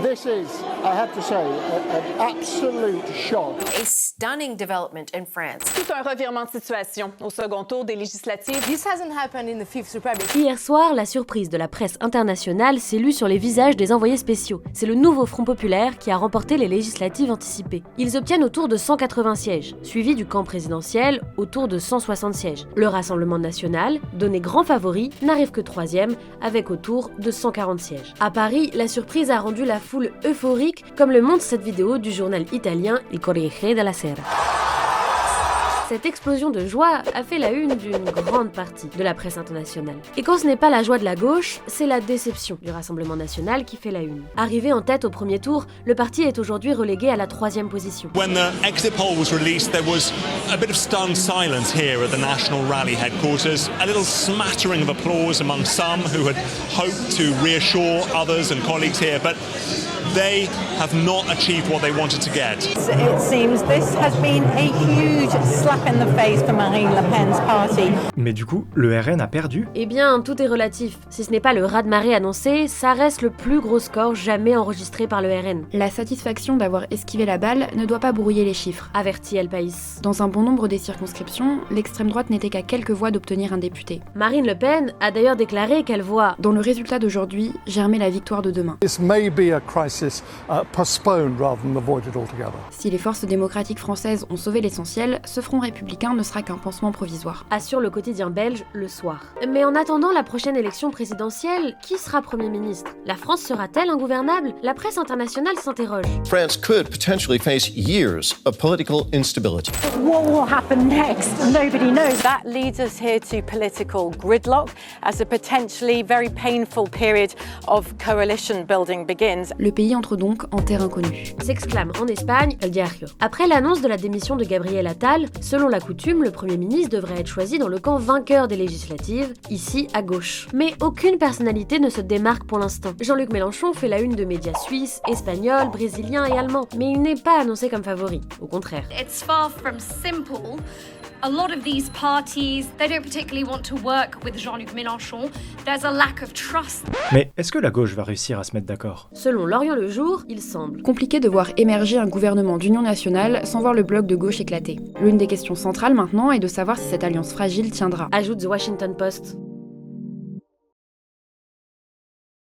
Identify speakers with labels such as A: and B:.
A: This is, I have to say, an absolute shock.
B: A stunning development in France.
C: Tout un revirement de situation au second tour des législatives.
D: This hasn't happened in the Fifth Republic.
E: Hier soir, la surprise de la presse internationale s'est lue sur les visages des envoyés spéciaux. C'est le nouveau Front populaire qui a remporté les législatives anticipées. Ils obtiennent autour de 180 sièges, suivi du camp présidentiel autour de 160 sièges. Le Rassemblement national, donné grand favori, n'arrive que troisième, avec autour de 140 sièges. À Paris, la surprise a rendu la foule euphorique, comme le montre cette vidéo du journal italien Il Corriere della Sera. Cette explosion de joie a fait la une d'une grande partie de la presse internationale. Et quand ce n'est pas la joie de la gauche, c'est la déception du Rassemblement national qui fait la une. Arrivé en tête au premier tour, le parti est aujourd'hui relégué à la 3e position.
F: When the exit poll was released, there was a bit of stunned silence here at the National Rally headquarters. A little smattering of applause among some who had hoped to reassure others and colleagues here, but they have not achieved what they wanted to get.
G: It seems this has been a huge slap in the face for Marine Le Pen's party.
H: Mais du coup, le RN a perdu?
E: Eh bien, tout est relatif. Si ce n'est pas le raz-de-marée annoncé, ça reste le plus gros score jamais enregistré par le RN.
I: La satisfaction d'avoir esquivé la balle ne doit pas brouiller les chiffres,
E: Avertit El País.
I: Dans un bon nombre des circonscriptions, l'extrême droite n'était qu'à quelques voix d'obtenir un député.
E: Marine Le Pen a d'ailleurs déclaré qu'elle voit
I: Dans le résultat d'aujourd'hui, germer la victoire de demain.
A: This may be a crisis postponed rather than avoided altogether.
I: Si les forces démocratiques françaises ont sauvé l'essentiel, ce front républicain ne sera qu'un pansement provisoire.
E: assure le quotidien belge Le Soir. Mais en attendant la prochaine élection présidentielle, qui sera Premier ministre? La France sera-t-elle ingouvernable? La presse internationale s'interroge.
J: France could potentially face years of political instability.
G: What will happen next? Nobody knows. That leads us here to political gridlock as a potentially very painful period of coalition building begins.
I: Le pays entre donc en terre inconnue.
E: S'exclame en Espagne El Diario. Après l'annonce de la démission de Gabriel Attal, selon la coutume, le Premier ministre devrait être choisi dans le camp vainqueur des législatives, ici à gauche. Mais aucune personnalité ne se démarque pour l'instant. Jean-Luc Mélenchon fait la une de médias suisses, espagnols, brésiliens et allemands, mais il n'est pas annoncé comme favori, au contraire.
K: It's far from simple. A lot of these parties, they don't particularly want to work with Jean-Luc Mélenchon. There's a lack of trust.
H: Mais est-ce que la gauche va réussir à se mettre d'accord?
E: Selon Lorient Le Jour, il semble
I: Compliqué de voir émerger un gouvernement d'union nationale sans voir le bloc de gauche éclater. L'une des questions centrales maintenant est de savoir si cette alliance fragile tiendra.
E: ajoute The Washington Post.